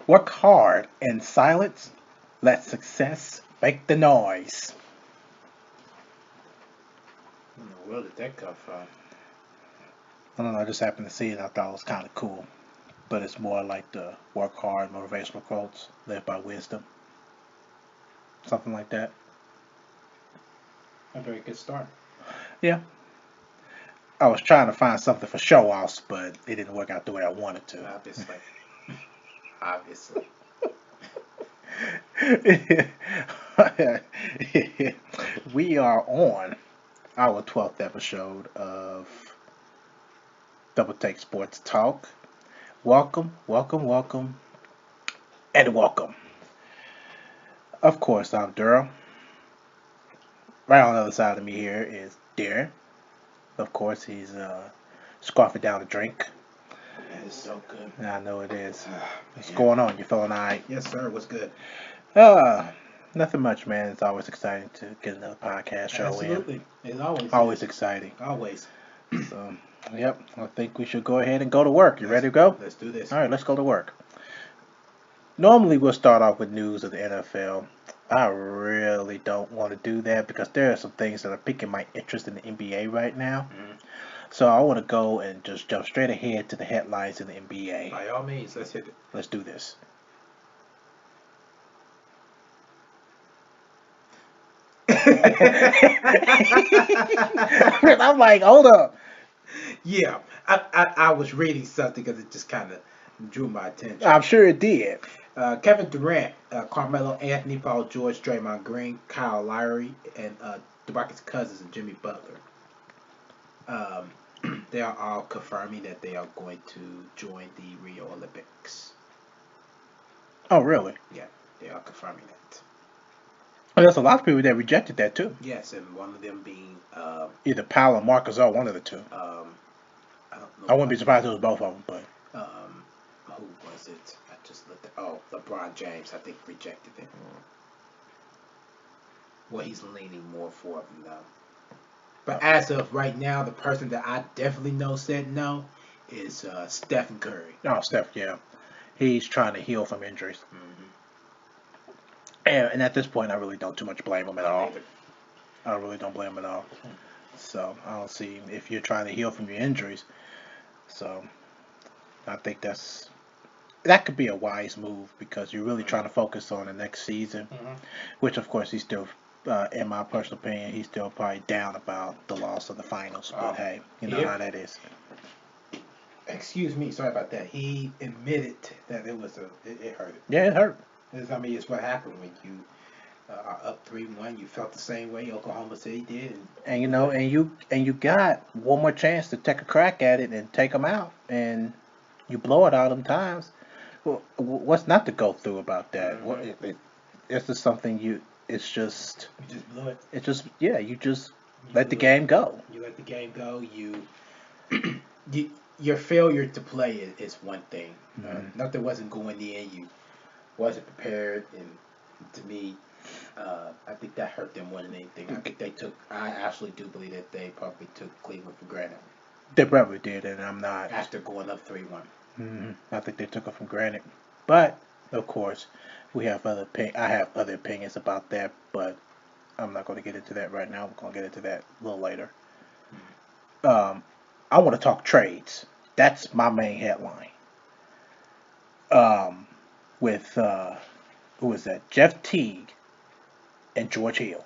Work hard in silence. Let success make the noise. Where did that come from? I don't know. I just happened to see it. I thought it was kind of cool. But it's more like the work hard motivational quotes, live by wisdom, something like that. A very good start. Yeah. I was trying to find something for show offs, but it didn't work out the way I wanted to. Obviously. Obviously. We are on our 12th episode of Double Take Sports Talk. Welcome, welcome, welcome, and welcome. Of course, I'm Durham. Right on the other side of me here is Darren. Of course, he's scarfing down a drink. That is so good. I know it is. What's going on? You feeling all right? Yes, sir. What's good? Nothing much, man. It's always exciting to get another podcast show Absolutely. in. It's always. Always exciting. Always. So, yep. I think we should go ahead and go to work. You ready to go? Let's do this. All right, let's go to work. Normally, we'll start off with news of the NFL. I really don't want to do that because there are some things that are piquing my interest in the NBA right now. Mhm. So I want to go and just jump straight ahead to the headlines in the NBA. By all means, let's hit it. Let's do this. I'm like, hold up. Yeah, I was reading something because it just kind of drew my attention. I'm sure it did. Kevin Durant, Carmelo Anthony, Paul George, Draymond Green, Kyle Lowry, and DeMarcus Cousins and Jimmy Butler. They are all confirming that they are going to join the Rio Olympics. Oh, really? Yeah, they are confirming that. Well, there's a lot of people that rejected that too. Yes, and one of them being Either Powell or Marcus or one of the two. I don't know. I wouldn't be surprised if it was both of them, but Who was it? I just looked at. Oh, LeBron James. I think rejected it. Well, he's leaning more for them now. But as of right now, the person that I definitely know said no is Stephen Curry. oh, Steph, yeah, he's trying to heal from injuries, Mm-hmm. and at this point, I really don't too much blame him at all. Either. I really don't blame him at all. So I don't see if you're trying to heal from your injuries. So I think that could be a wise move because you're really trying to focus on the next season, Mm-hmm. which of course he's still, in my personal opinion, he's still probably down about the loss of the finals. But hey, you know how that is. Excuse me, sorry about that. He admitted that it was it hurt him. Yeah, it hurt. It's what happened when you are up 3-1. You felt the same way Oklahoma City did, And you got one more chance to take a crack at it and take them out, and you blow it all them times. Well, what's not to go through about that? What it's just something you. It's just. you just blew it. It's just yeah. You just let the blew it. game go. You let the game go. Your failure to play is one thing. Nothing wasn't going in. You wasn't prepared, and to me, I think that hurt them more than anything. I actually do believe that they probably took Cleveland for granted They probably did, and I'm not. after going up 3-1. I think they took it for granted. But of course, I have other opinions about that, but I'm not going to get into that right now. We're going to get into that a little later. I want to talk trades. That's my main headline. With who was that? Jeff Teague and George Hill.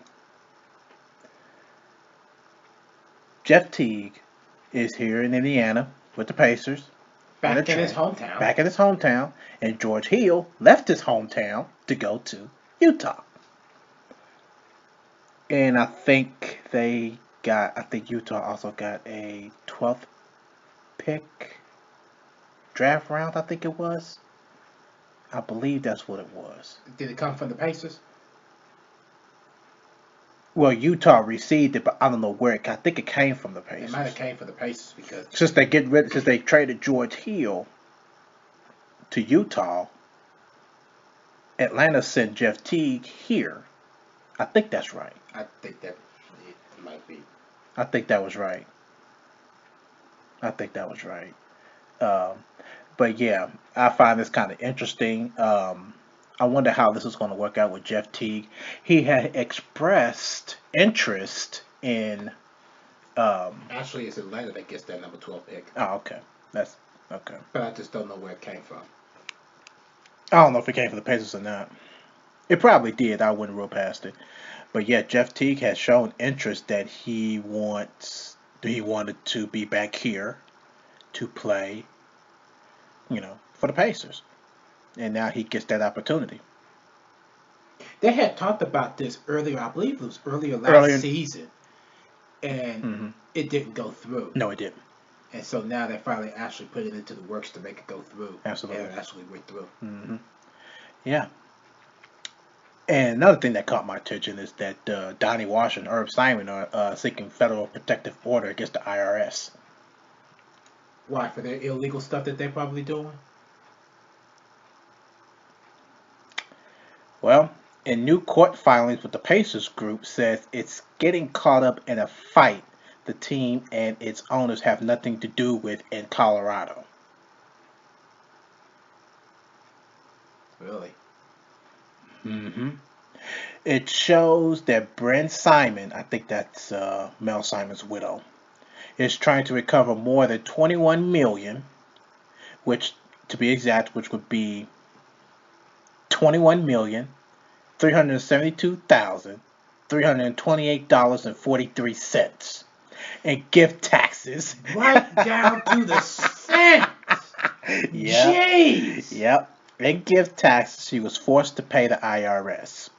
Jeff Teague is here in Indiana with the Pacers. Back in his hometown. Back in his hometown. And George Hill left his hometown to go to Utah. And I think Utah also got a 12th pick draft round, I think it was. I believe that's what it was. Did it come from the Pacers? Well, Utah received it, but I don't know where it came. I think it came from the Pacers. It might have came from the Pacers because Since they traded George Hill to Utah, Atlanta sent Jeff Teague here. I think that's right. I think that it might be. I think that was right. But yeah, I find this kind of interesting. I wonder how this is going to work out with Jeff Teague. He had expressed interest in. Actually, it's Atlanta that gets that number 12 pick, Oh, okay. That's okay. but I just don't know where it came from. I don't know if it came from the Pacers or not. It probably did. I wouldn't rule past it. But yeah, Jeff Teague has shown interest that he wanted to be back here to play, for the Pacers, and now he gets that opportunity. They had talked about this earlier. I believe it was earlier last Earlier, season, and it didn't go through. no, it didn't. And so now they finally actually put it into the works to make it go through. Absolutely, And it actually went through. Yeah. And another thing that caught my attention is that Donnie Wash and Herb Simon are seeking federal protective order against the IRS. Why? For their illegal stuff that they're probably doing? Well, in new court filings with the Pacers group says it's getting caught up in a fight the team and its owners have nothing to do with in Colorado. Really? Mm-hmm. It shows that Brent Simon, I think that's Mel Simon's widow, is trying to recover more than 21 million, which, to be exact, which would be $21,372,328.43 and gift taxes. Right down to the cent. Yep. Jeez. Yep. And gift taxes she was forced to pay the IRS.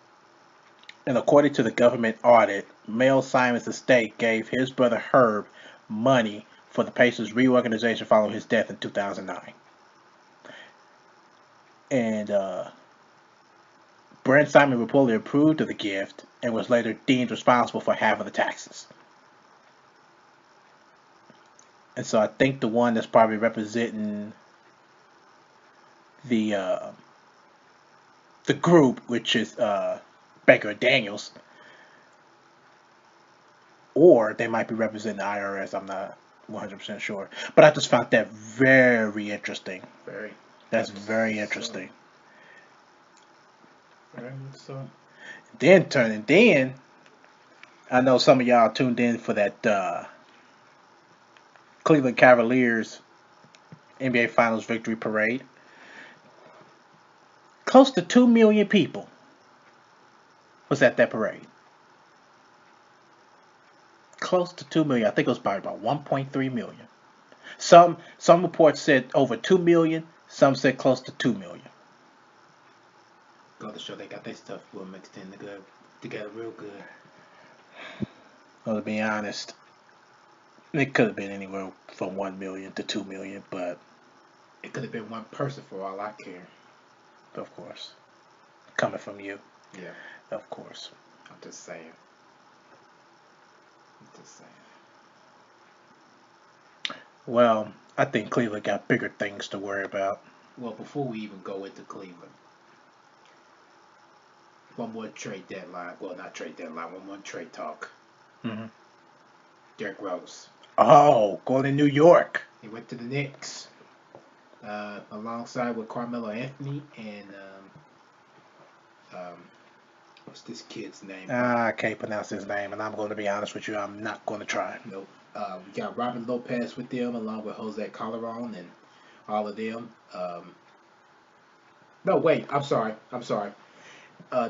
And according to the government audit, Mel Simon's estate gave his brother Herb money for the Pacers reorganization following his death in 2009. And Brent Simon reportedly approved of the gift and was later deemed responsible for half of the taxes. And so I think the one that's probably representing the group, which is Baker and Daniels, or they might be representing the IRS. I'm not 100% sure, but I just found that very interesting. That's very interesting. Very much so. Then I know some of y'all tuned in for that Cleveland Cavaliers NBA Finals victory parade. Close to 2 million people was at that parade. Close to 2 million. I think it was probably about 1.3 million. Some reports said over 2 million. Some said close to 2 million. Go to show they got their stuff well mixed in together real good. Well, to be honest, it could have been anywhere from 1 million to 2 million, but it could have been one person for all I care. Of course. Coming from you. Yeah. Of course. I'm just saying. Well, I think Cleveland got bigger things to worry about. Well, before we even go into Cleveland, one more trade deadline. Well, not trade deadline. One more trade talk. Mm-hmm. Derrick Rose. Oh, going to New York. He went to the Knicks alongside with Carmelo Anthony and what's this kid's name? I can't pronounce his name, and I'm going to be honest with you. I'm not going to try. Nope. We got Robin Lopez with them, along with Jose Calderon and all of them. No, wait. I'm sorry.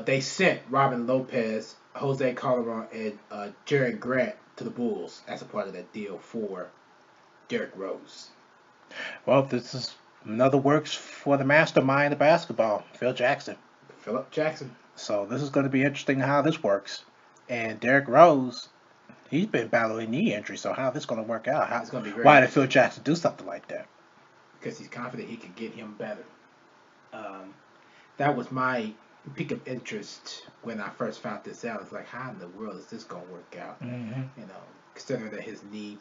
They sent Robin Lopez, Jose Calderon, and Jaron Grant to the Bulls as a part of that deal for Derrick Rose. Well, this is another works for the mastermind of basketball, Philip Jackson. So this is going to be interesting how this works. And Derrick Rose, he's been battling knee injury, so how this going to work out? Why did Phil Jackson do something like that? Because he's confident he can get him better. That was my peak of interest when I first found this out. It's like, how in the world is this going to work out? Mm-hmm. Considering that his knee,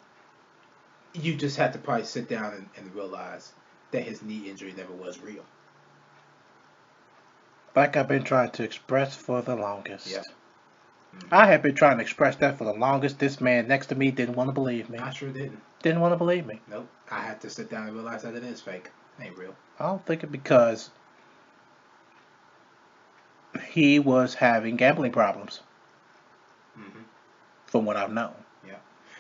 you just have to probably sit down and realize that his knee injury never was real. Like I've been trying to express for the longest. Yeah. Mm-hmm. I have been trying to express that for the longest. This man next to me didn't want to believe me. I sure didn't. Didn't want to believe me. Nope. I had to sit down and realize that it is fake. Ain't real. I don't think it because he was having gambling problems, Hmm. from what I've known. Yeah.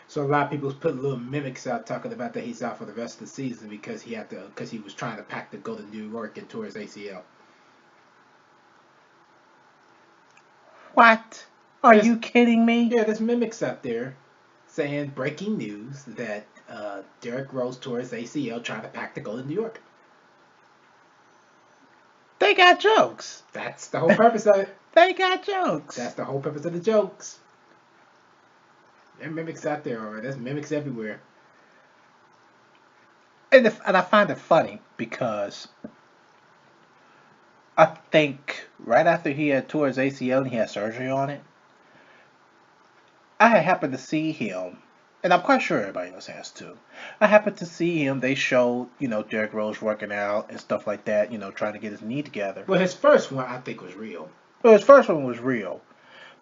So a lot of people put little mimics out talking about that he's out for the rest of the season because he was trying to pack to go to New York and tour his ACL. What? Are There's you kidding me? there's mimics out there saying breaking news that Derrick Rose tore his ACL trying to pack to go to New York. They got jokes. That's the whole purpose of it. They got jokes. That's the whole purpose of the jokes. There are mimics out there, or there's mimics everywhere. And I find it funny because I think right after he had tore his ACL and he had surgery on it, I had happened to see him, and I'm quite sure everybody else has too. I happened to see him. They showed, Derrick Rose working out and stuff like that, trying to get his knee together. Well, his first one I think was real. Well, his first one was real.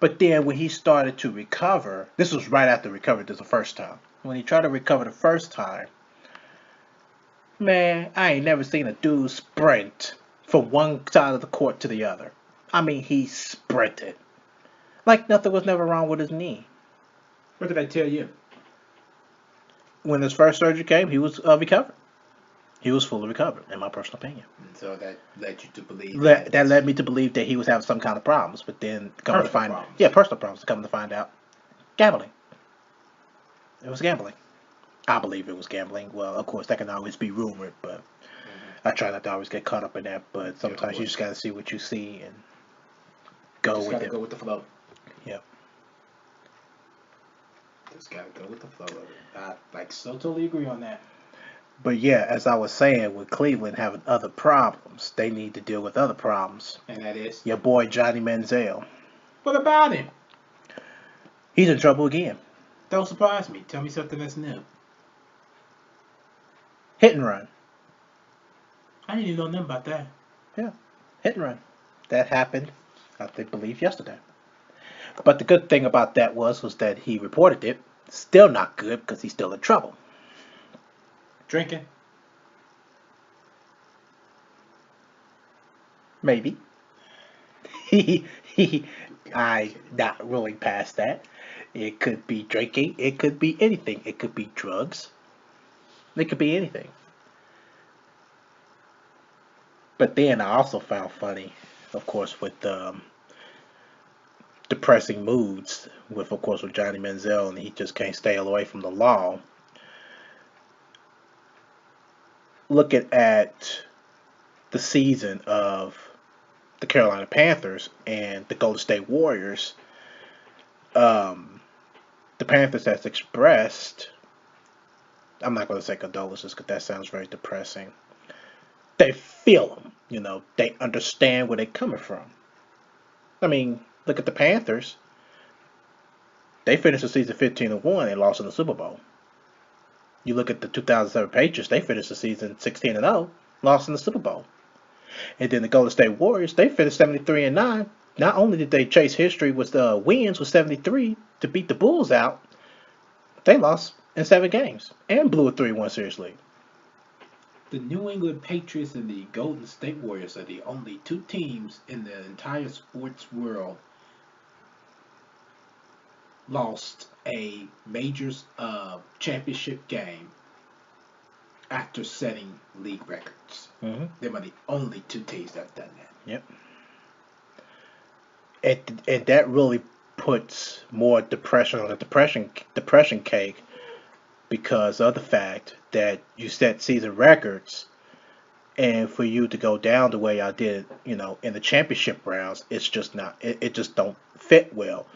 But then when he started to recover, this was right after recovery the first time. When he tried to recover the first time, man, I ain't never seen a dude sprint from one side of the court to the other. I mean, he sprinted. Like nothing was never wrong with his knee. What did I tell you? When his first surgery came, he was recovered. He was fully recovered, in my personal opinion. And so that led you to believe That led me to believe that he was having some kind of problems, but then coming to find problems. yeah, personal problems. Coming to find out, gambling. It was gambling. I believe it was gambling. Well, of course, that can always be rumored, but I try not to always get caught up in that. But sometimes you just got to see what you see and go just with gotta it. go with the flow. Yeah. Just gotta go with the flow of it. I so totally agree on that. But yeah, as I was saying, with Cleveland having other problems, they need to deal with other problems. And that is Your boy Johnny Manziel. what about him? He's in trouble again. Don't surprise me. Tell me something that's new. Hit and run. I didn't even know nothing about that. Yeah, hit and run. That happened, I believe, yesterday. But the good thing about that was that he reported it. Still not good because he's still in trouble. Drinking? Maybe. He, I not ruling past that. It could be drinking. It could be anything. It could be drugs. It could be anything. But then I also found funny, of course, with depressing moods, with of course with Johnny Manziel, and he just can't stay away from the law. Looking at the season of the Carolina Panthers and the Golden State Warriors, um, the Panthers has expressed. I'm not going to say condolences because that sounds very depressing. They feel them, They understand where they're coming from. I mean, look at the Panthers. They finished the season 15-1 and lost in the Super Bowl. You look at the 2007 Patriots. They finished the season 16-0, lost in the Super Bowl. And then the Golden State Warriors, they finished 73-9. Not only did they chase history with wins with 73 to beat the Bulls out, they lost in 7 games and blew a 3-1 series lead. The New England Patriots and the Golden State Warriors are the only two teams in the entire sports world lost a major championship game after setting league records. Mm-hmm. Them are the only two teams that have done that. Yep. And that really puts more depression on the depression cake because of the fact that you set season records, and for you to go down the way I did, in the championship rounds, it's just not. It just don't fit well.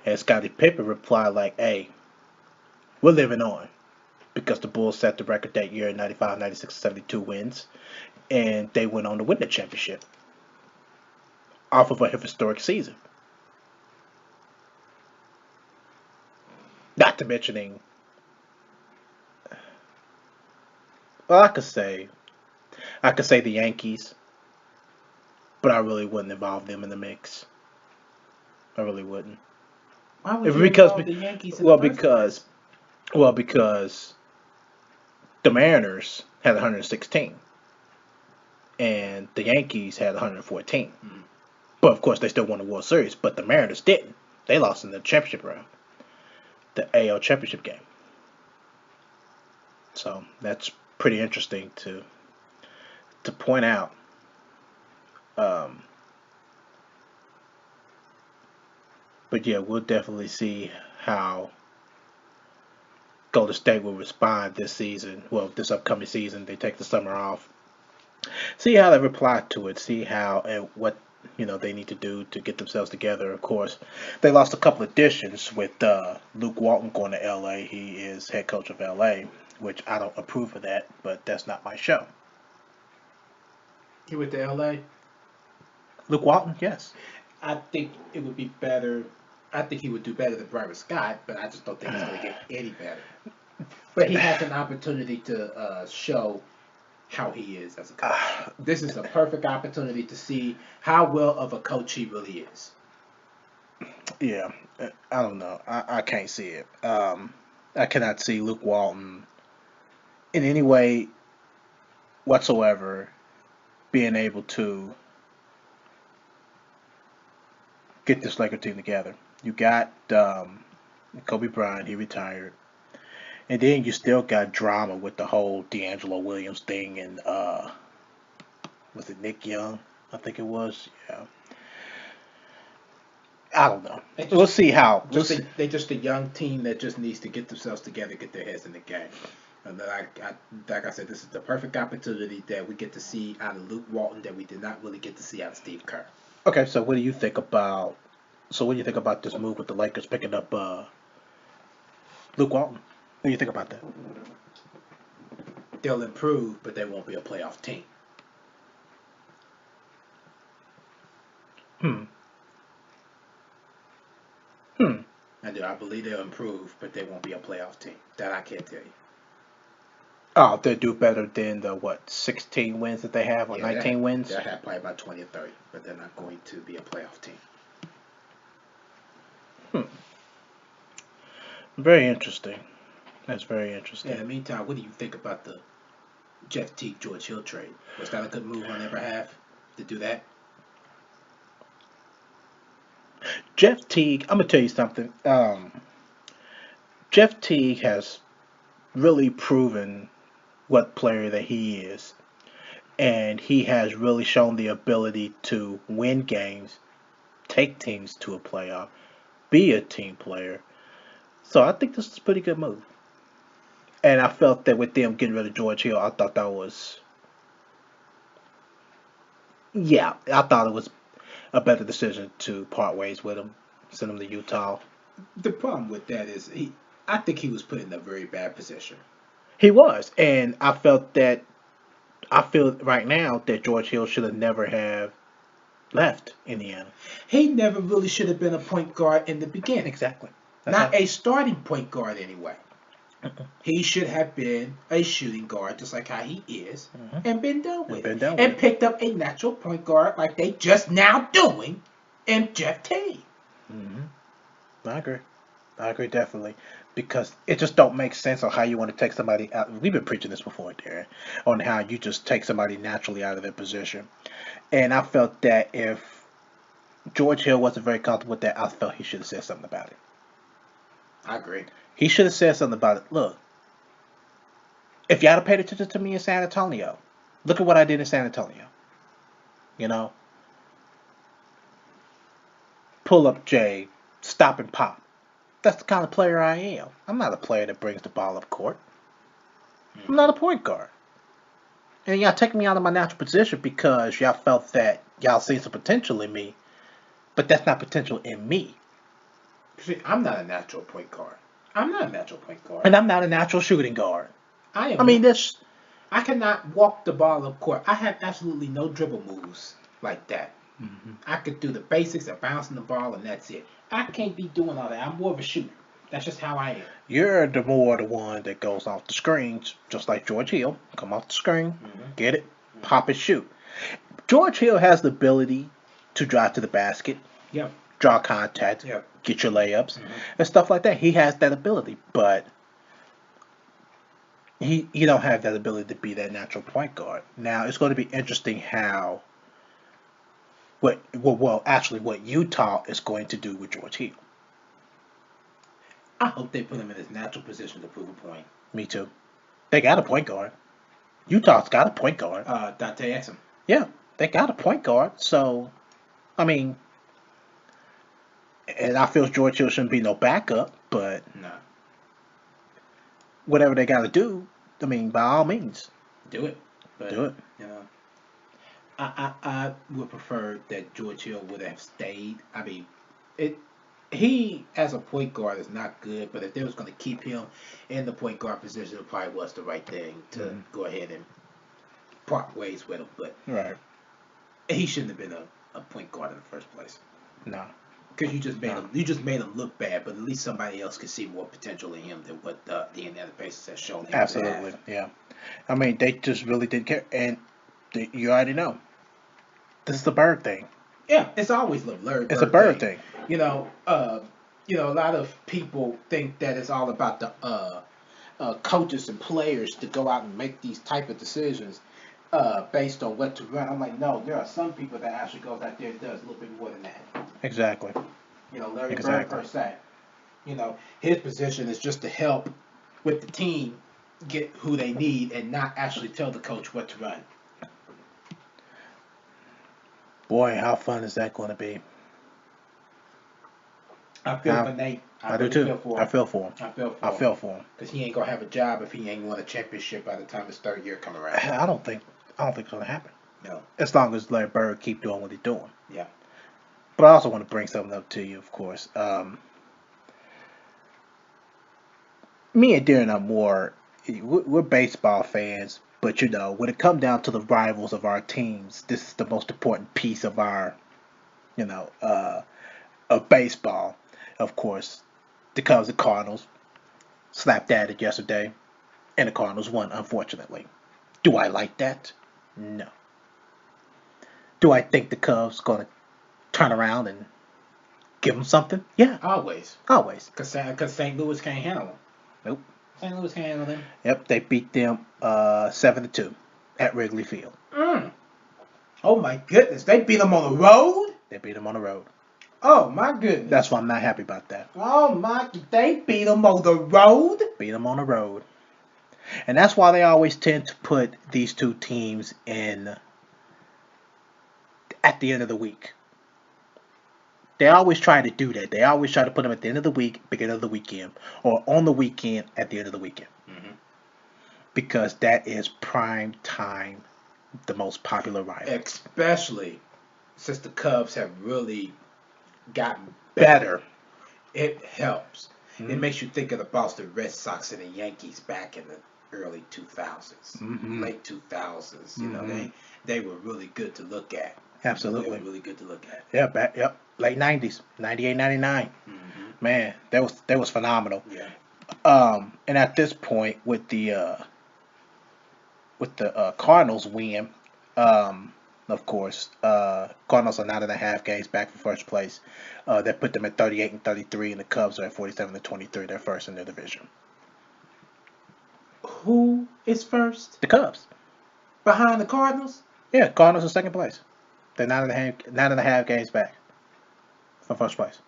And Scottie Pippen replied like, "Hey, we're living on." Because the Bulls set the record that year in 95, 96, 72 wins. And they went on to win the championship off of a historic season. Not to mentioning, well, I could say the Yankees, but I really wouldn't involve them in the mix. I really wouldn't. Why would you Because, involve the Yankees in well, the first place? because the Mariners had 116. and the Yankees had 114. Mm. But of course, they still won the World Series. But the Mariners didn't. They lost in the championship round, the AL championship game. So that's pretty interesting to point out. Um, but yeah, we'll definitely see how Golden State will respond this season. Well, this upcoming season, they take the summer off. See how they reply to it. See how and what they need to do to get themselves together. Of course, they lost a couple of additions with Luke Walton going to L.A. He is head coach of L.A., which I don't approve of that, but that's not my show. He went to L.A. Luke Walton, yes. I think it would be better. I think he would do better than Byron Scott, but I just don't think he's going to get any better. But he has an opportunity to show how he is as a coach. This is a perfect opportunity to see how well of a coach he really is. Yeah, I don't know. I can't see it. I cannot see Luke Walton in any way whatsoever being able to get this Laker team together. You got Kobe Bryant, he retired. And then you still got drama with the whole D'Angelo Williams thing and was it Nick Young? I think it was. Yeah. I don't know. We'll see how. They're just a young team that just needs to get themselves together, get their heads in the game. And like I said, this is the perfect opportunity that we get to see out of Luke Walton that we did not really get to see out of Steve Kerr. Okay, so what do you think about? So what do you think about this move with the Lakers picking up Luke Walton? What do you think about that? They'll improve, but they won't be a playoff team. I believe they'll improve, but they won't be a playoff team. That I can't tell you. Oh, they'll do better than the 16 wins that they have, or 19 wins? They'll have probably about 20 or 30, but they're not going to be a playoff team. Very interesting. That's very interesting. In the meantime, what do you think about the Jeff Teague George Hill trade? Was that a good move on their behalf to do that? Jeff Teague, I'm gonna tell you something. Jeff Teague has really proven what player that he is, and he has really shown the ability to win games, take teams to a playoff, be a team player. So I think this is a pretty good move. And I felt that with them getting rid of George Hill, I thought that was, I thought it was a better decision to part ways with him, send him to Utah. The problem with that is I think he was put in a very bad position. He was, and I feel right now that George Hill should have never have left Indiana. He never really should have been a point guard in the beginning. Exactly. Not a starting point guard anyway. He should have been a shooting guard, just like how he is, and been done with it. And picked up a natural point guard like they just now doing in Jeff Teague. I agree definitely. Because it just don't make sense on how you want to take somebody out. We've been preaching this before, Darren, on how you just take somebody naturally out of their position. And I felt that if George Hill wasn't very comfortable with that, I felt he should have said something about it. I agree. He should have said something about it. Look, if y'all had paid attention to me in San Antonio, look at what I did in San Antonio. Pull up Jay, stop and pop. That's the kind of player I am. I'm not a player that brings the ball up court. I'm not a point guard. And y'all taking me out of my natural position because y'all felt that y'all seen some potential in me, but that's not potential in me. See, I'm not a natural point guard. I'm not a natural point guard. And I'm not a natural shooting guard. I cannot walk the ball up court. I have absolutely no dribble moves like that. I could do the basics of bouncing the ball, and that's it. I can't be doing all that. I'm more of a shooter. That's just how I am. You're the one that goes off the screens, just like George Hill. Come off the screen, get it, pop and shoot. George Hill has the ability to drive to the basket, draw contact, get your layups, and stuff like that. He has that ability, but he don't have that ability to be that natural point guard. Now it's going to be interesting how what Utah is going to do with George Hill. I hope they put him in his natural position to prove a point. Me too. They got a point guard. Utah's got a point guard. Dante Exum. Yeah, they got a point guard. So, I mean, and I feel George Hill shouldn't be no backup, but No, whatever they got to do, I mean, by all means, do it. But, do it. You know, I would prefer that George Hill would have stayed. I mean, he as a point guard is not good, but if they was going to keep him in the point guard position, it probably was the right thing to go ahead and part ways with him. But Right. he shouldn't have been a point guard in the first place. No. Because you just made him look bad, but at least somebody else could see more potential in him than what the Indiana Pacers has shown him. Absolutely. Yeah. I mean, they just really didn't care, and you already know. This is the Bird thing. Yeah, it's always the Bird. It's a Bird thing. You know, a lot of people think that it's all about the coaches and players to go out and make these type of decisions based on what to run. I'm like, no, there are some people that actually goes out there and does a little bit more than that. Exactly. Larry Bird per se. His position is just to help with the team get who they need and not actually tell the coach what to run. Boy, how fun is that going to be? I feel for Nate. I do too. I feel for him. I feel for him. Because he ain't going to have a job if he ain't won a championship by the time his third year come around. I don't think it's going to happen. No. As long as Larry Bird keep doing what he's doing. Yeah. But I also want to bring something up to you, of course. Me and Darren are we're baseball fans, but when it comes down to the rivals of our teams, this is the most important piece of our, of baseball. Of course, the Cubs and Cardinals slapped at it yesterday, and the Cardinals won, unfortunately. Do I like that? No. Do I think the Cubs going to turn around and give them something? Yeah. Always. Because St. Louis can't handle them. Nope. St. Louis can't handle them. Yep, they beat them 7-2 at Wrigley Field. Oh my goodness, they beat them on the road? They beat them on the road. Oh my goodness. That's why I'm not happy about that. They beat them on the road? Beat them on the road. And that's why they always tend to put these two teams in at the end of the week. They always try to do that. They always try to put them at the end of the week, beginning of the weekend, or on the weekend at the end of the weekend. Mm-hmm. Because that is prime time, the most popular rival. Especially since the Cubs have really gotten better. It helps. Mm-hmm. It makes you think of the Boston Red Sox and the Yankees back in the early 2000s, late 2000s. You know, they were really good to look at. Absolutely. They were really good to look at. Yeah, late 90s, 98, 99. Man, that was phenomenal. Yeah. And at this point, with the Cardinals win, of course, Cardinals are 9.5 games back for first place. That put them at 38-33, and the Cubs are at 47-23. They're first in their division. Who is first? The Cubs. Behind the Cardinals? Yeah, Cardinals are second place. They're 9.5 games back for first place.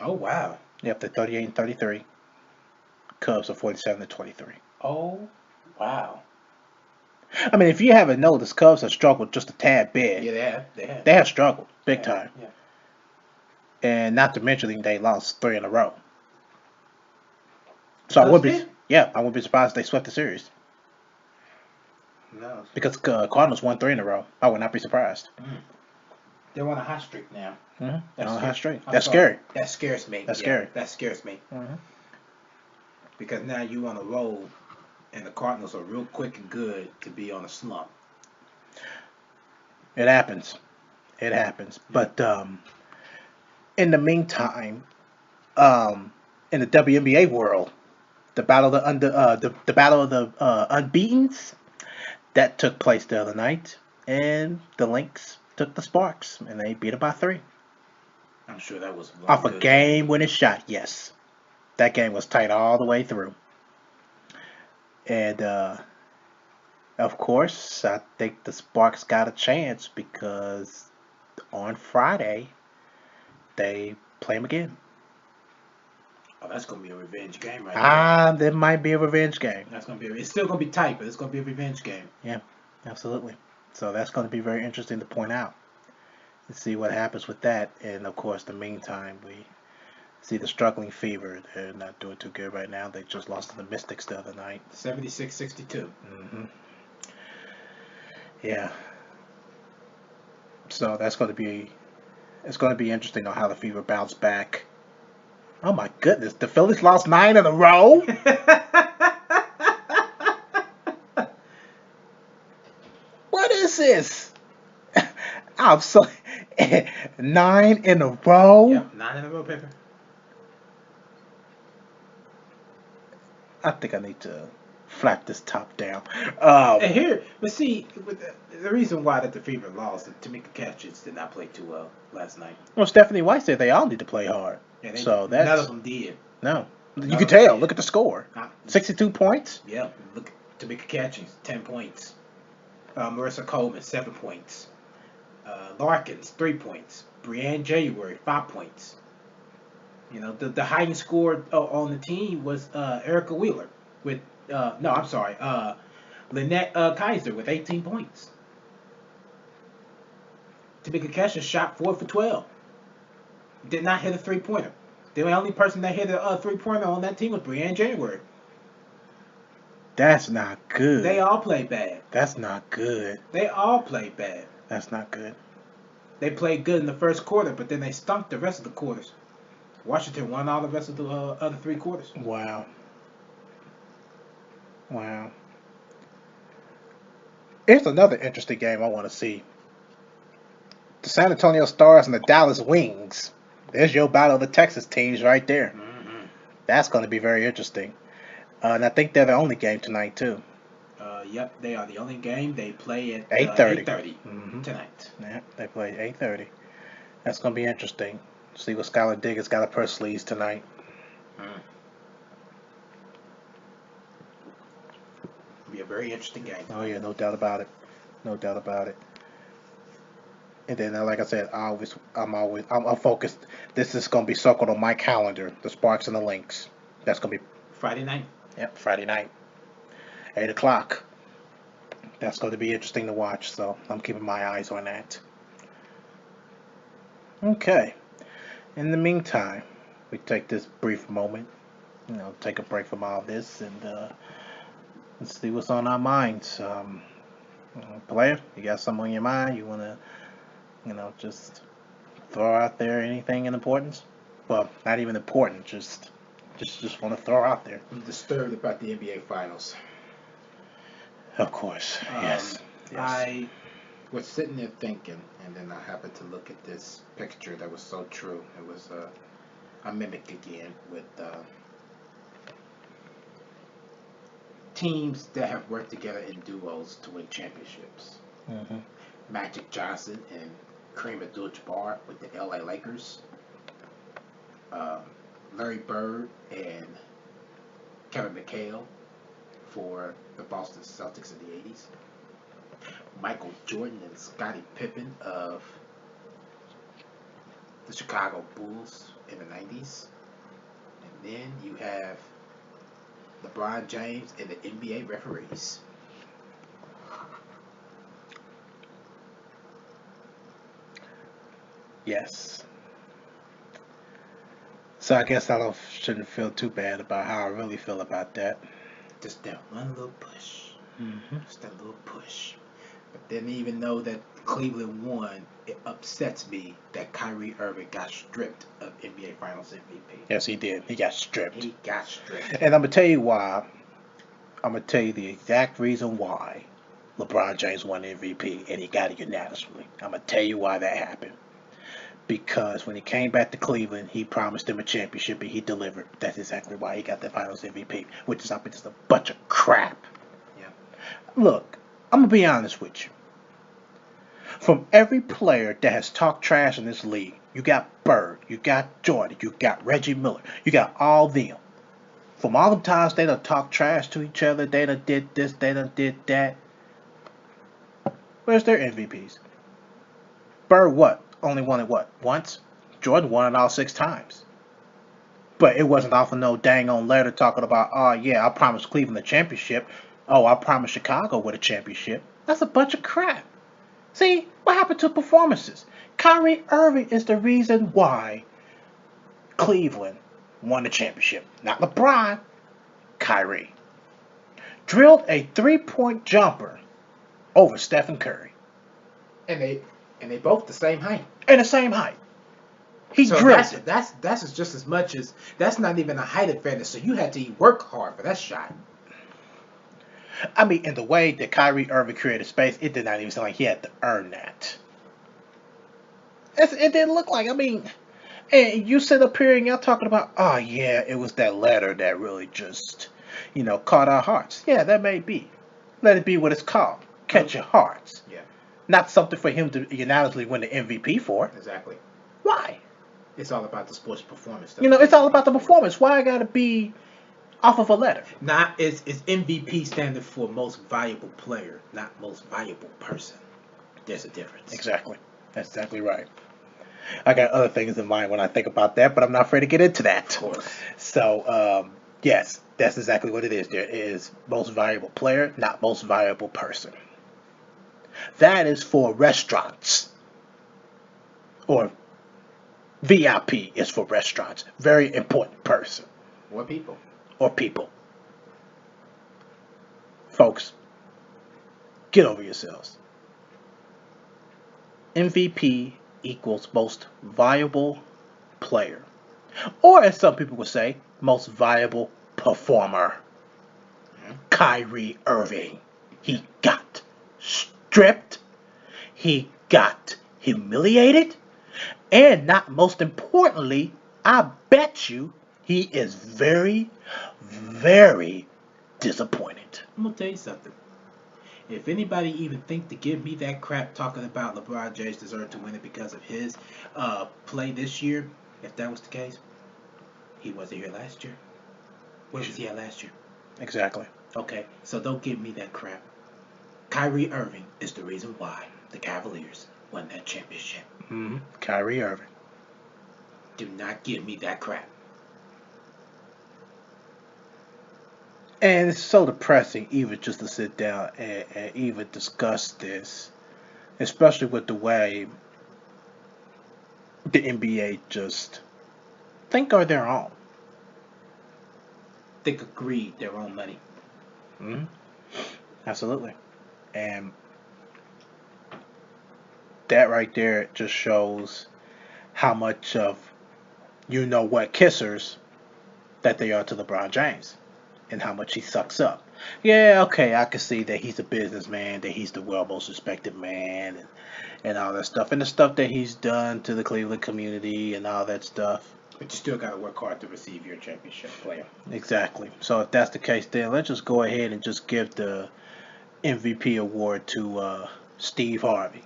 Oh wow. Yep, they're 38-33. Cubs are 47-23. Oh wow. I mean, if you haven't noticed, Cubs have struggled just a tad bit. Yeah, they have. They have struggled big time. Yeah. And not to mention they lost 3 in a row. So I wouldn't be surprised if they swept the series. No. Because Cardinals won 3 in a row. I would not be surprised. They're on a hot streak now. They're on a hot streak. That's scary. That scares me. Scary. That scares me. Because now you on a roll, and the Cardinals are real quick and good to be on a slump. It happens. But in the meantime, in the WNBA world, the battle of the unbeatens that took place the other night, and the Lynx took the Sparks, and they beat them by 3. I'm sure that was off a game-winning shot. Yes. That game was tight all the way through. And of course, I think the Sparks got a chance because on Friday they play them again. Oh, that's gonna be a revenge game right there. There might be a revenge game. That's gonna be. It's still gonna be tight, but it's gonna be a revenge game. Yeah, absolutely. So that's going to be very interesting to point out and see what happens with that. And of course, the meantime, we see the struggling Fever. They're not doing too good right now. They just lost to the Mystics the other night. 76-62. Yeah. So that's going to be. It's going to be interesting on how the Fever bounce back. Oh my goodness, the Phillies lost 9 in a row. What is this? I'm so 9 in a row. Yeah, 9 in a row, paper. I think I need to flap this top down. And here, but see, with the reason why that the Fever lost, Tamika Catchings did not play too well last night. Well, Stephanie White said they all need to play hard. Yeah, so none of them did. No, you can tell. Look at the score. 62 points. Yeah, look, Tamika Catchings, 10 points. Marissa Coleman, 7 points. Larkins, 3 points. Brianne January, 5 points. You know, the highest score on the team was Erica Wheeler with Lynette Kaiser with 18 points. Tamika Catchings shot 4 for 12. Did not hit a 3-pointer. The only person that hit a 3-pointer on that team was Brianne January. That's not good. They all played bad. That's not good. They all played bad. That's not good. They played good in the first quarter, but then they stunk the rest of the quarters. Washington won all the rest of the other 3 quarters. Wow. Here's another interesting game I want to see. The San Antonio Stars and the Dallas Wings. There's your battle of the Texas teams right there. Mm-hmm. That's going to be very interesting. And I think they're the only game tonight, too. Yep, they are the only game. They play at 8:30 tonight. Yeah, they play 8:30. That's going to be interesting. See what Skylar Diggins got up her sleeves tonight. Be a very interesting game. Oh yeah, no doubt about it. No doubt about it. And then, like I said, I'm focused. This is going to be circled on my calendar. The Sparks and the Lynx. That's going to be Friday night. Yep, Friday night, 8 o'clock. That's going to be interesting to watch. So I'm keeping my eyes on that. Okay. In the meantime, we take this brief moment, take a break from all this, and let's see what's on our minds. Player, you got something on your mind? You want to, just throw out there anything in importance? Well, not even important. Just want to throw out there. I'm disturbed about the NBA Finals. Of course, yes. I was sitting there thinking, and then I happened to look at this picture that was so true. It was a mimic again with teams that have worked together in duos to win championships. Mm-hmm. Magic Johnson and Kareem Abdul-Jabbar with the LA Lakers. Larry Bird and Kevin McHale for the Boston Celtics in the 80s. Michael Jordan and Scottie Pippen of the Chicago Bulls in the 90s. And then you have LeBron James and the NBA referees. Yes. So I guess I shouldn't feel too bad about how I really feel about that. Just that one little push. Mm-hmm. Just that little push. But then even though that Cleveland won, it upsets me that Kyrie Irving got stripped of NBA Finals MVP. Yes, he did. He got stripped. He got stripped. And I'm going to tell you why. I'm going to tell you the exact reason why LeBron James won MVP and he got it unanimously. I'm going to tell you why that happened. Because when he came back to Cleveland, he promised him a championship and he delivered. That's exactly why he got the Finals MVP, which is just a bunch of crap. Yeah. Look, I'm going to be honest with you. From every player that has talked trash in this league, you got Bird, you got Jordan, you got Reggie Miller, you got all them. From all the times they done talked trash to each other, they done did this, they done did that. Where's their MVPs? Bird what? Only won it what? Once? Jordan won it all 6 times. But it wasn't off of no dang on letter talking about, oh yeah, I promised Cleveland a championship. Oh, I promised Chicago with a championship. That's a bunch of crap. See, what happened to performances? Kyrie Irving is the reason why Cleveland won the championship. Not LeBron, Kyrie. Drilled a 3-point jumper over Stephen Curry. And they both the same height. And the same height. He So drilled it. that's just as much as that's not even a height advantage. So you had to work hard for that shot. I mean, in the way that Kyrie Irving created space, it did not even seem like he had to earn that. It didn't look like. I mean, and you sit up here and y'all talking about, oh yeah, it was that letter that really just, caught our hearts. Yeah, that may be. Let it be what it's called. Catch your hearts. Yeah. Not something for him to unanimously win the MVP for. Exactly. Why? It's all about the sports performance. It's all about the performance. Why I gotta be off of a letter? Not is MVP standing for most valuable player, not most valuable person. There's a difference. Exactly. That's exactly right. I got other things in mind when I think about that, but I'm not afraid to get into that. Of course. So, yes, that's exactly what it is. There is most valuable player, not most valuable person. That is for restaurants. Or VIP is for restaurants. Very important person. Or people. Or people. Folks, get over yourselves. MVP equals most valuable player. Or as some people would say, most valuable performer. Kyrie Irving. He got stripped. He got humiliated. And not most importantly, I bet you he is very, very disappointed. I'm going to tell you something. If anybody even think to give me that crap talking about LeBron James deserved to win it because of his play this year, if that was the case, he wasn't here last year. Where was he at last year? Exactly. Okay, so don't give me that crap. Kyrie Irving is the reason why the Cavaliers won that championship. Kyrie Irving. Do not give me that crap. And it's so depressing even just to sit down and even discuss this, especially with the way the NBA just think of their own. Think of greed, their own money. Absolutely. And that right there just shows how much of what kissers that they are to LeBron James and how much he sucks up. Yeah, okay, I can see that he's a businessman, that he's the world most respected man and all that stuff. And the stuff that he's done to the Cleveland community and all that stuff. But you still got to work hard to receive your championship player. Exactly. So if that's the case, then let's just go ahead and just give the MVP award to Steve Harvey.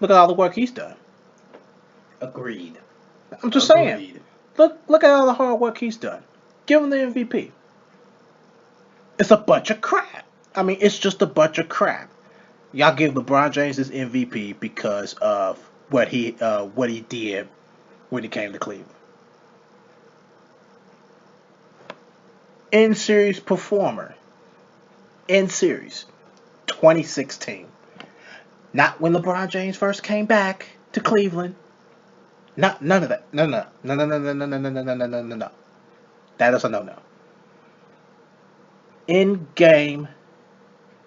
Look at all the work he's done. Agreed. I'm just saying. Look at all the hard work he's done. Give him the MVP. It's a bunch of crap. I mean, it's just a bunch of crap. Y'all give LeBron James his MVP because of what he did when he came to Cleveland. In-series performer. In-series. 2016. Not when LeBron James first came back to Cleveland. None of that. No. That is a no. In-game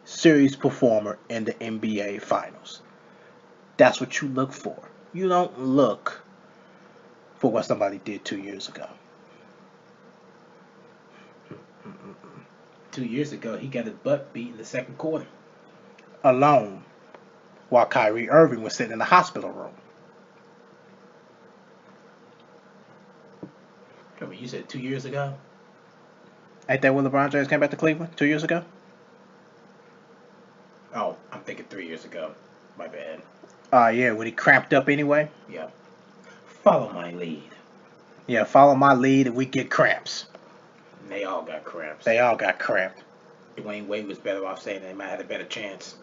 series performer in the NBA Finals. That's what you look for. You don't look for what somebody did 2 years ago. 2 years ago, he got his butt beat in the second quarter. Alone, while Kyrie Irving was sitting in the hospital room. I mean, you said 2 years ago? Ain't that when LeBron James came back to Cleveland 2 years ago? Oh, I'm thinking 3 years ago. My bad. Yeah, when he cramped up anyway. Yeah. Follow my lead. Yeah, follow my lead and we get cramps. They all got cramps. They all got cramped. Dwayne Wade was better off saying they might have a better chance.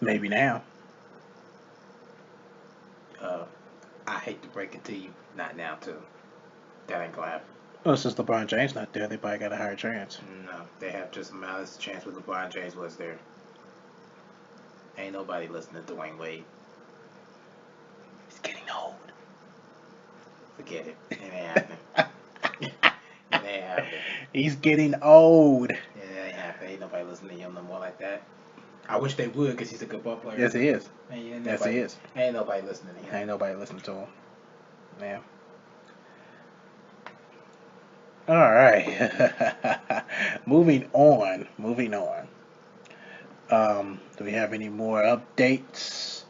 Maybe now. I hate to break it to you, not now too. That ain't gonna happen. Well, since LeBron James not there, they probably got a higher chance. No, they have just about as chance with LeBron James was there. Ain't nobody listening to Dwayne Wade. He's getting old. Forget it. It ain't happening. It ain't happening. He's getting old. It ain't happening. Ain't nobody listening to him no more like that. I wish they would, because he's a good ball player. Yes, he is. Yes, he is. Ain't nobody listening to him. Ain't nobody listening to him. Yeah. All right. Moving on. Do we have any more updates?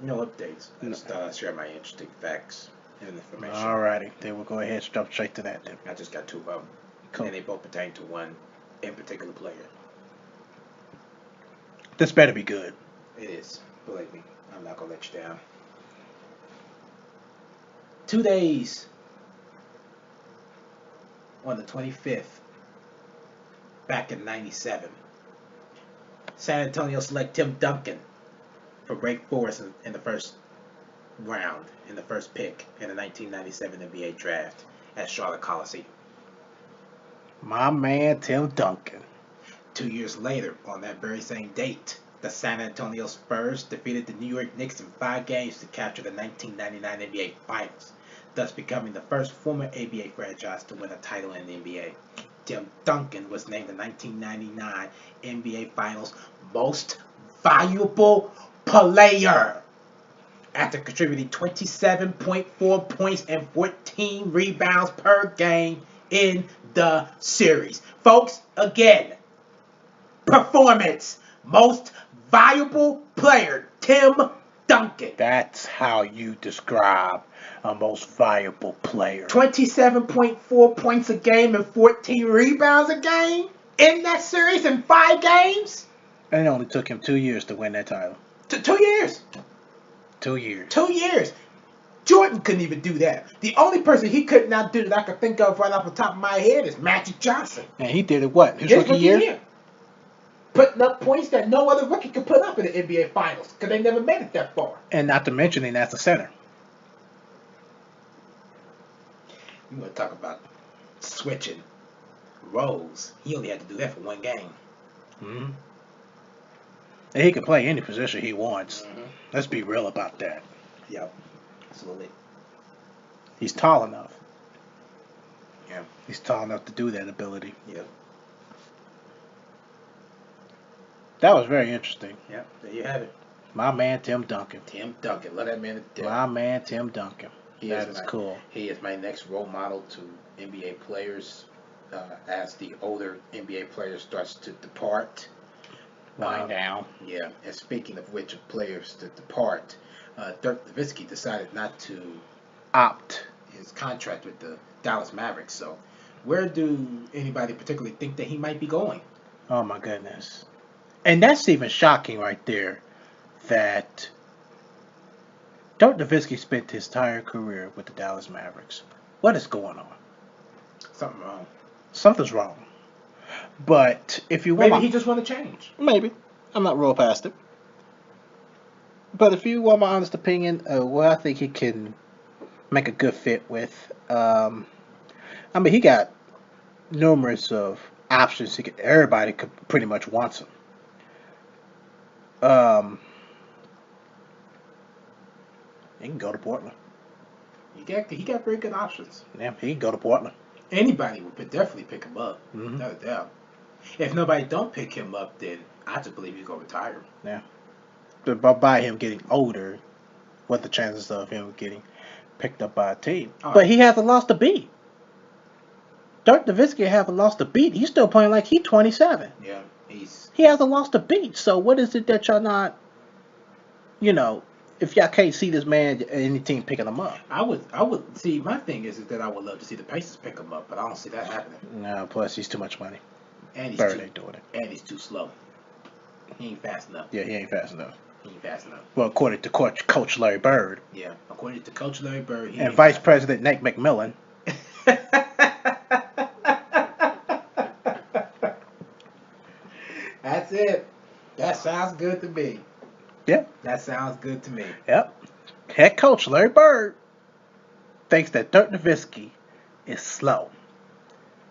No updates. I just share my interesting facts and information. All righty. Then we'll go ahead and jump straight to that then. I just got two of them. Cool. And they both pertain to one in particular player. This better be good. It is. Believe me. I'm not going to let you down. 2 days on the 25th, back in 97, San Antonio select Tim Duncan for Wake Forest in the first round, in the first pick in the 1997 NBA draft at Charlotte Coliseum. My man, Tim Duncan. 2 years later, on that very same date, the San Antonio Spurs defeated the New York Knicks in 5 games to capture the 1999 NBA Finals, thus becoming the first former ABA franchise to win a title in the NBA. Tim Duncan was named the 1999 NBA Finals Most Valuable Player after contributing 27.4 points and 14 rebounds per game in the series. Folks, again, performance, most valuable player, Tim Duncan. That's how you describe a most valuable player. 27.4 points a game and 14 rebounds a game in that series in 5 games. And it only took him 2 years to win that title. 2 years. 2 years. 2 years. Jordan couldn't even do that. The only person he could not do that I could think of right off the top of my head is Magic Johnson. And he did it what? His rookie year? Putting up points that no other rookie could put up in the NBA Finals because they never made it that far. And not to mention him as a center. You want to talk about switching roles. He only had to do that for 1 game. Mm-hmm. And he can play any position he wants. Mm-hmm. Let's be real about that. Yep. Absolutely. He's tall enough. Yeah. He's tall enough to do that ability. Yep. That was very interesting. Yep. There you have it. My man, Tim Duncan. Tim Duncan. Let that man to death. My man, Tim Duncan. That is cool. He is my next role model to NBA players as the older NBA player starts to depart. Wind down. Yeah. And speaking of which, of players to depart, Dirk Nowitzki decided not to opt his contract with the Dallas Mavericks. So where do anybody particularly think that he might be going? Oh, my goodness. And that's even shocking right there, that Dirk Nowitzki spent his entire career with the Dallas Mavericks. What is going on? Something wrong. Something's wrong. But if you want, maybe he just want to change. Maybe. I'm not real past it. But if you want my honest opinion, well, I think he can make a good fit with. I mean, he got numerous of options. Everybody could pretty much wants him. He can go to Portland. He got very good options. Yeah, he can go to Portland. Anybody would definitely pick him up. Mm-hmm. No doubt. If nobody don't pick him up, then I just believe he's going to retire. Yeah. But by him getting older, what the chances of him getting picked up by a team? But he hasn't lost a beat. Dirk Nowitzki hasn't lost a beat. He's still playing like he's 27. Yeah, he hasn't lost a beat. So what is it that y'all not, if y'all can't see this man, any team picking him up? I would see. My thing is that I would love to see the Pacers pick him up, but I don't see that happening. No, plus he's too much money. And he's Bird ain't doing it. And he's too slow. He ain't fast enough. Yeah, he ain't fast enough. He ain't fast enough. Well, according to Coach Larry Bird. Yeah, according to Coach Larry Bird. And Vice President Nate McMillan. That's it. That sounds good to me. Yeah. That sounds good to me. Yep. Head coach Larry Bird thinks that Dirk Nowitzki is slow.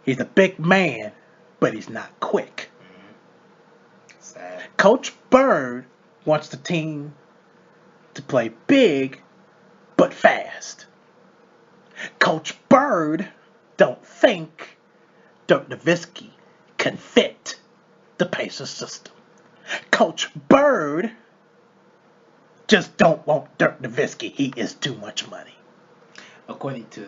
He's a big man, but he's not quick. Sad. Coach Bird wants the team to play big but fast. Coach Bird don't think Dirk Nowitzki can fit the Pacers system. Coach Bird just don't want Dirk Nowitzki. He is too much money. According to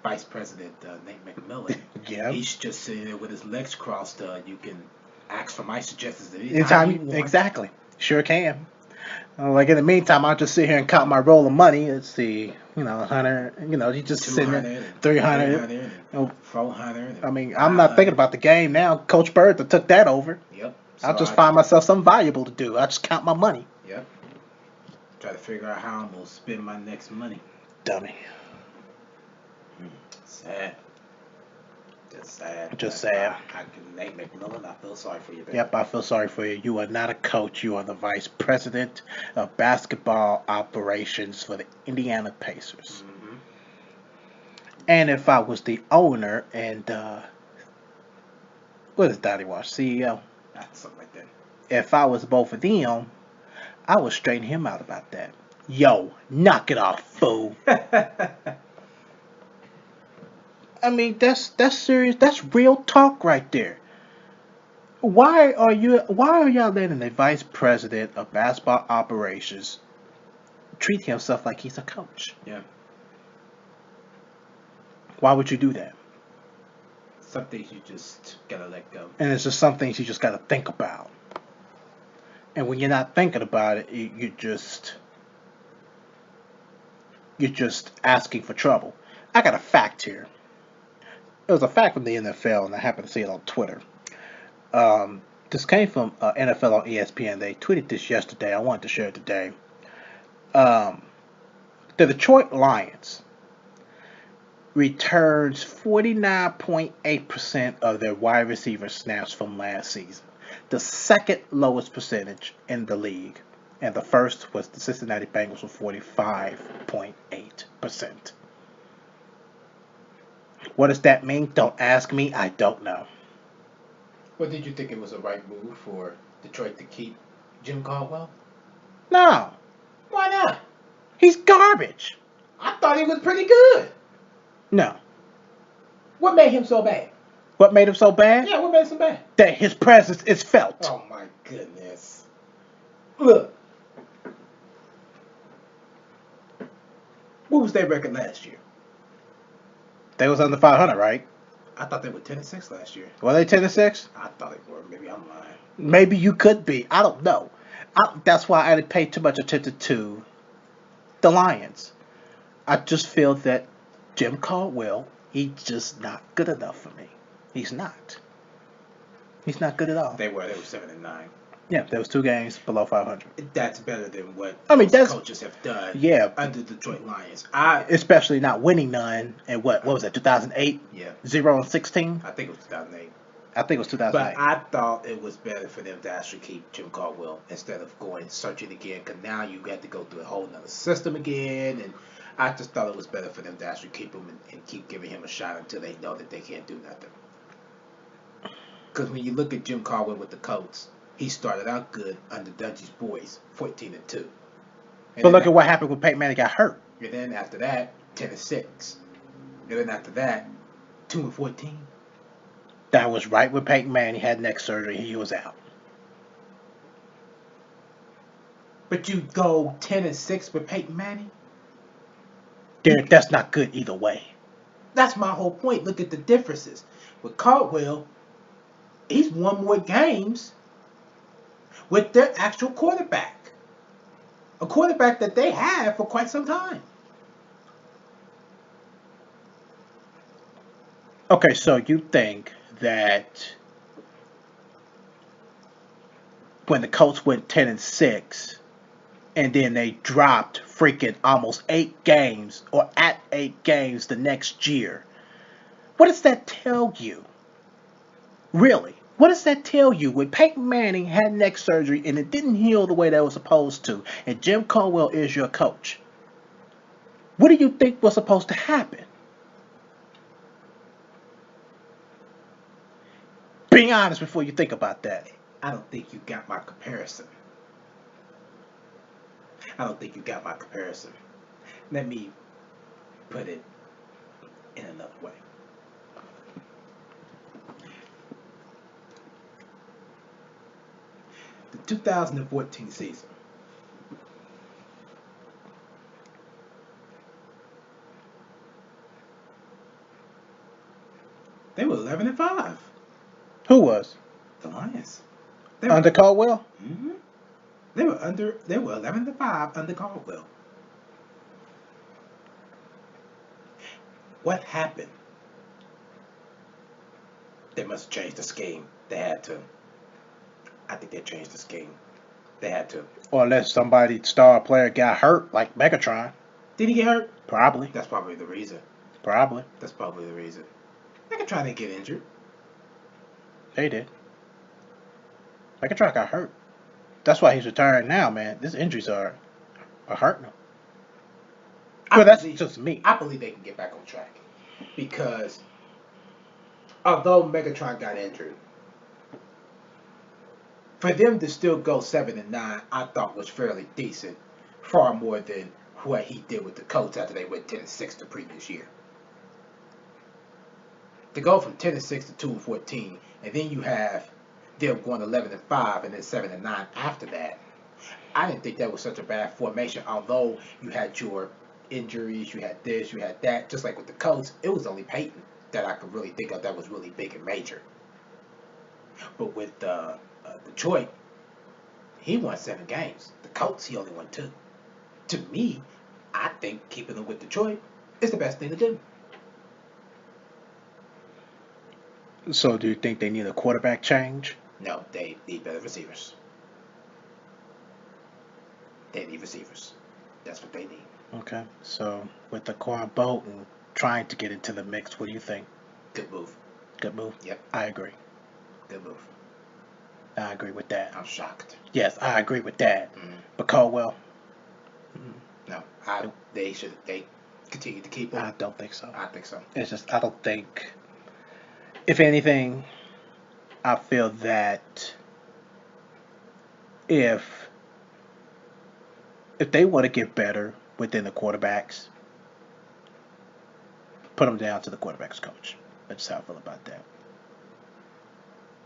Vice President Nate McMillan, Yeah. he's just sitting there with his legs crossed. You can ask for my suggestions Anytime you want. exactly. Sure can. Like in the meantime, I'll just sit here and count my roll of money. Let's see, 100. You just sitting there, 300, 400. I mean, I'm not thinking about the game now. Coach Bird took that over. Yep. So I'll just find myself something valuable to do. I just count my money. Yep. Try to figure out how I'm gonna spend my next money. Dummy. Sad. Just sad. Nate McMillan, I feel sorry for you, baby. Yep, I feel sorry for you. You are not a coach. You are the vice president of basketball operations for the Indiana Pacers. Mm-hmm. And if I was the owner and, what is Donnie Wash, CEO? Something like that. If I was both of them, I would straighten him out about that. Yo, knock it off, fool. I mean, that's serious. That's real talk right there. Why are y'all letting the vice president of basketball operations treat himself like he's a coach? Yeah. Why would you do that? Some things you just gotta let go. And it's just some things you just gotta think about. And when you're not thinking about it, you're just asking for trouble. I got a fact here. It was a fact from the NFL, and I happened to see it on Twitter. This came from NFL on ESPN. They tweeted this yesterday. I wanted to share it today. The Detroit Lions returns 49.8% of their wide receiver snaps from last season, the second lowest percentage in the league. And the first was the Cincinnati Bengals with 45.8%. What does that mean? Don't ask me. I don't know. Well, did you think it was a right move for Detroit to keep Jim Caldwell? No. Why not? He's garbage. I thought he was pretty good. No. What made him so bad? What made him so bad? Yeah, what made him so bad? That his presence is felt. Oh, my goodness. Look. What was their record last year? They was under 500, right? I thought they were 10-6 last year. Were they 10-6? I thought they were. Maybe I'm lying. Maybe you could be. I don't know. That's why I didn't pay too much attention to the Lions. I just feel that Jim Caldwell, he's just not good enough for me. He's not. He's not good at all. They were 7-9. Yeah, there was 2 games below 500. That's better than what coaches have done. Yeah, under the Detroit Lions. Especially not winning none. And what was that? 2008. Yeah. 0-16. I think it was 2008. I think it was 2008. But I thought it was better for them to actually keep Jim Caldwell instead of going searching again. Because now you got to go through a whole nother system again. And I just thought it was better for them to actually keep him and keep giving him a shot until they know that they can't do nothing. Because when you look at Jim Caldwell with the Colts, he started out good under Dungy's boys, 14-2. But look at what happened when Peyton Manning got hurt. And then after that, 10-6. And then after that, 2-14. That was right when Peyton Manning had neck surgery. He was out. But you go 10-6 with Peyton Manning? Derek, that's not good either way. That's my whole point. Look at the differences. With Caldwell, he's won more games with their actual quarterback. A quarterback that they have for quite some time. Okay, so you think that when the Colts went 10-6, and then they dropped freaking almost 8 games or at 8 games the next year. What does that tell you? Really? What does that tell you? When Peyton Manning had neck surgery and it didn't heal the way that it was supposed to, and Jim Caldwell is your coach, what do you think was supposed to happen? Be honest before you think about that. I don't think you got my comparison. I don't think you got my comparison. Let me put it in another way. The 2014 season. They were 11-5. Who was? The Lions. Under Caldwell? Mm-hmm. They were 11-5 under Caldwell. What happened? They must have changed the scheme. They had to. I think they changed the scheme. They had to. Or unless somebody star player got hurt, like Megatron. Did he get hurt? Probably. That's probably the reason. Probably. That's probably the reason. Megatron didn't get injured. They did. Megatron got hurt. That's why he's retiring now, man. These injuries are hurting him. Well, that's just me. I believe they can get back on track. Because although Megatron got injured, for them to still go 7-9, I thought was fairly decent. Far more than what he did with the Colts after they went 10-6 the previous year. To go from 10-6 to 2-14, and then you have them going 11-5 and then 7-9 after that. I didn't think that was such a bad formation. Although you had your injuries, you had this, you had that. Just like with the Colts, it was only Peyton that I could really think of that was really big and major. But with Detroit, he won 7 games. The Colts, he only won 2. To me, I think keeping them with Detroit is the best thing to do. So do you think they need a quarterback change? No, they need better receivers. They need receivers. That's what they need. Okay. So with the Quan Bolton trying to get into the mix, what do you think? Good move. Good move? Yep. I agree. Good move. I agree with that. I'm shocked. Yes, I agree with that. Mm. But Caldwell? No, they continue to keep him. I don't think so. I think so. It's just, I don't think. If anything, I feel that if they want to get better within the quarterbacks, put them down to the quarterbacks coach. That's how I feel about that.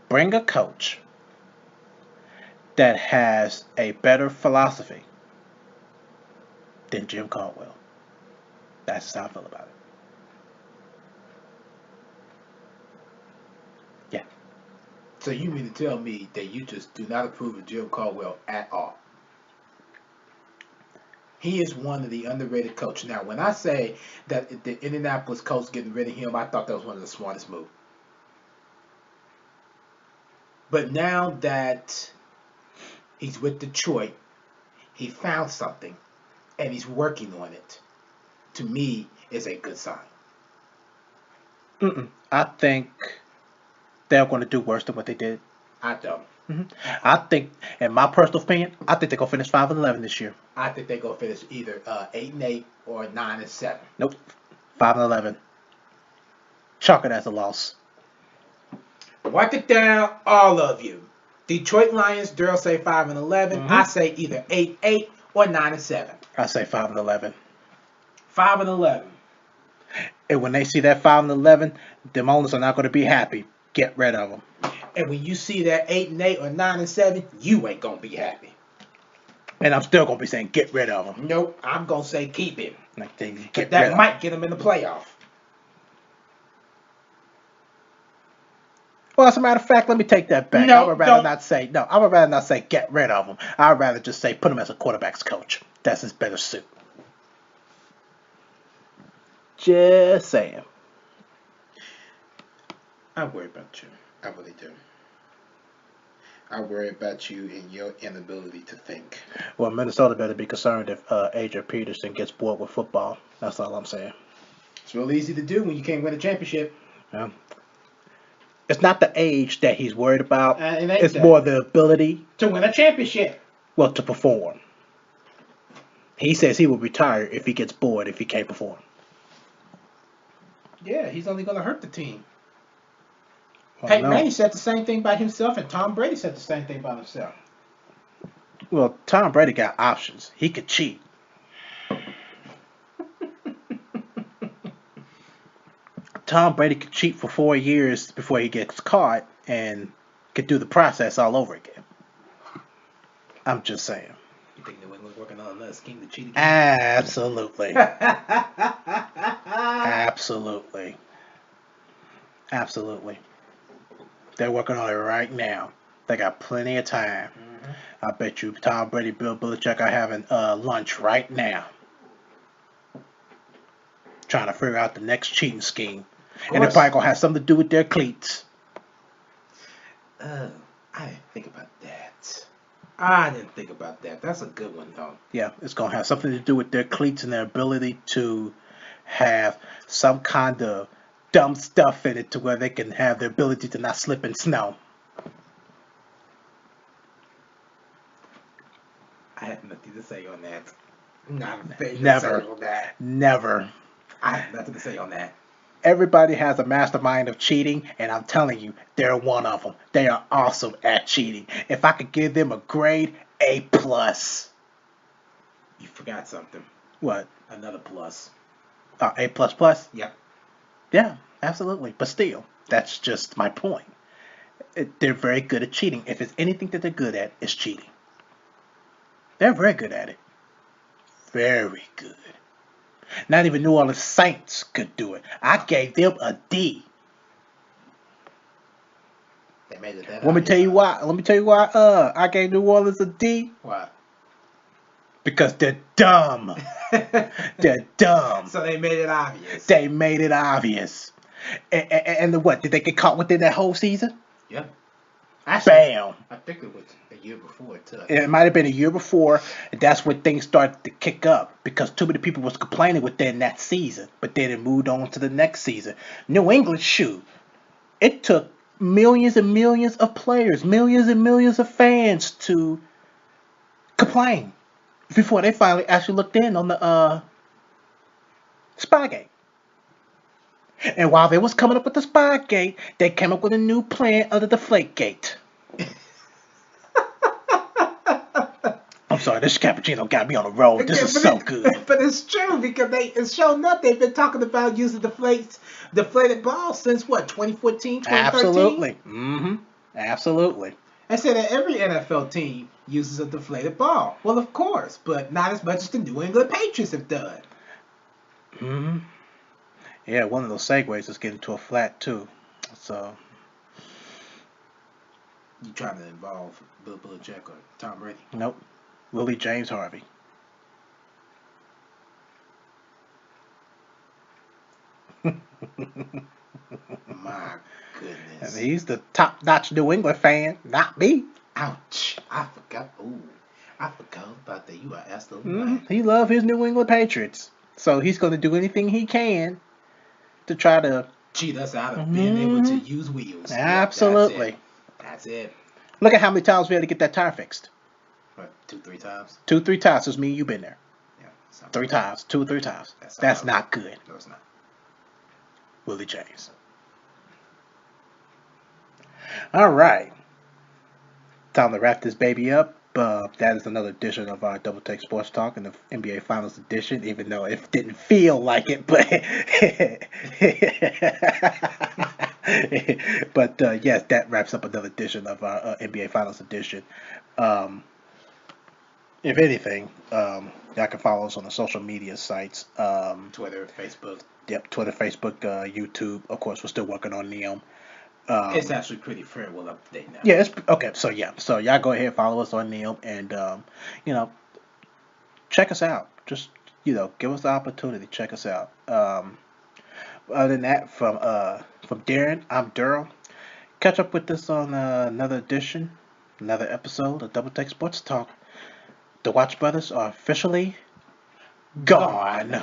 Bring a coach that has a better philosophy than Jim Caldwell. That's how I feel about it. Yeah. So you mean to tell me that you just do not approve of Jim Caldwell at all? He is one of the underrated coaches. Now, when I say that the Indianapolis coach getting rid of him, I thought that was one of the smartest moves. But now that he's with Detroit, he found something, and he's working on it. To me, is a good sign. I think they're going to do worse than what they did. I don't. I think, in my personal opinion, I think they're going to finish 5-11 this year. I think they're going to finish either 8-8 or 9-7. Nope. 5-11. Chalk it as a loss. Wipe it down, all of you. Detroit Lions, Daryl say 5-11. I say either 8-8 or 9-7. I say 5-11. 5-11. And when they see that 5-11, them owners are not going to be happy. Get rid of them. And when you see that 8-8 or 9-7, you ain't gonna be happy. And I'm still gonna be saying get rid of him. Nope, I'm gonna say keep him. Like that might get him in the playoff. Well, as a matter of fact, let me take that back. No, I would rather not say get rid of him. I'd rather just say put him as a quarterback's coach. That's his better suit. Just saying. I worry about you. I really do. I worry about you and your inability to think. Well, Minnesota better be concerned if Adrian Peterson gets bored with football. That's all I'm saying. It's real easy to do when you can't win a championship. Yeah. It's not the age that he's worried about. It's that. more the ability to win a championship. Well, to perform. He says he will retire if he gets bored if he can't perform. Yeah, he's only going to hurt the team. Well, Peyton Manning said the same thing by himself, and Tom Brady said the same thing by himself. Well, Tom Brady got options. He could cheat. Tom Brady could cheat for 4 years before he gets caught and could do the process all over again. I'm just saying. You think New England's working on another scheme to cheat again? Absolutely. Absolutely. Absolutely. They're working on it right now. They got plenty of time. Mm-hmm. I bet you Tom Brady, Bill Belichick are having lunch right now. Trying to figure out the next cheating scheme. And it probably going to have something to do with their cleats. I didn't think about that. That's a good one, though. Yeah, it's going to have something to do with their cleats and their ability to have some kind of dumb stuff in it to where they can have the ability to not slip in snow. I have nothing to say on that. Never. I have nothing to say on that. Everybody has a mastermind of cheating, and I'm telling you, they're one of them. They are awesome at cheating. If I could give them a grade, A+. You forgot something. What? Another plus. A++? Yep. Yeah, absolutely. But still, that's just my point. They're very good at cheating. If it's anything that they're good at, it's cheating. They're very good at it. Very good. Not even New Orleans Saints could do it. I gave them a D. They made it that. Let me tell you why. I gave New Orleans a D. Why? Because they're dumb. They're dumb. So they made it obvious. They made it obvious. And what? Did they get caught within that whole season? Yeah. Actually, bam. I think it was a year before, too. It might have been a year before. And that's when things started to kick up because too many people was complaining within that season. But then it moved on to the next season. New England, shoot. It took millions and millions of players, millions and millions of fans to complain before they finally actually looked in on the Spygate. And while they was coming up with the Spygate, they came up with a new plan under the Deflategate. I'm sorry, this cappuccino got me on the road. This is so good. But it's true because it's shown up. They've been talking about using deflated balls since what, 2014, 2013? Absolutely. Mm-hmm. Absolutely. I said that every NFL team uses a deflated ball. Well, of course, but not as much as the New England Patriots have done. Mm-hmm. Yeah, one of those segues is getting to a flat too. So you trying to involve Bill Belichick or Tom Brady? Nope. Willie James Harvey. My goodness. And he's the top-notch New England fan, not me. Ouch. I forgot about that. You are absolutely right. He loves his New England Patriots. So he's going to do anything he can to try to cheat us out of being able to use wheels. Absolutely. That's it. Look at how many times we had to get that tire fixed. What, 2-3 times? 2-3 times. It's me and you been there. Yeah. 3 times. 2 or 3 times. That's not good. No, it's not. Willie James. All right. Time to wrap this baby up. That is another edition of our Double Take Sports Talk in the NBA Finals edition, even though it didn't feel like it. But yes, that wraps up another edition of our NBA Finals edition. If anything, y'all can follow us on the social media sites. Twitter, Facebook. Yep, Twitter, Facebook, YouTube. Of course, we're still working on them. It's actually pretty fair. Well, up to date now. Yeah, it's okay. So y'all go ahead and follow us on them, and check us out. Just give us the opportunity. Check us out. Other than that, from Darren, I'm Daryl. Catch up with us on another edition Another episode of Double Take Sports Talk. The Watch Brothers are officially gone.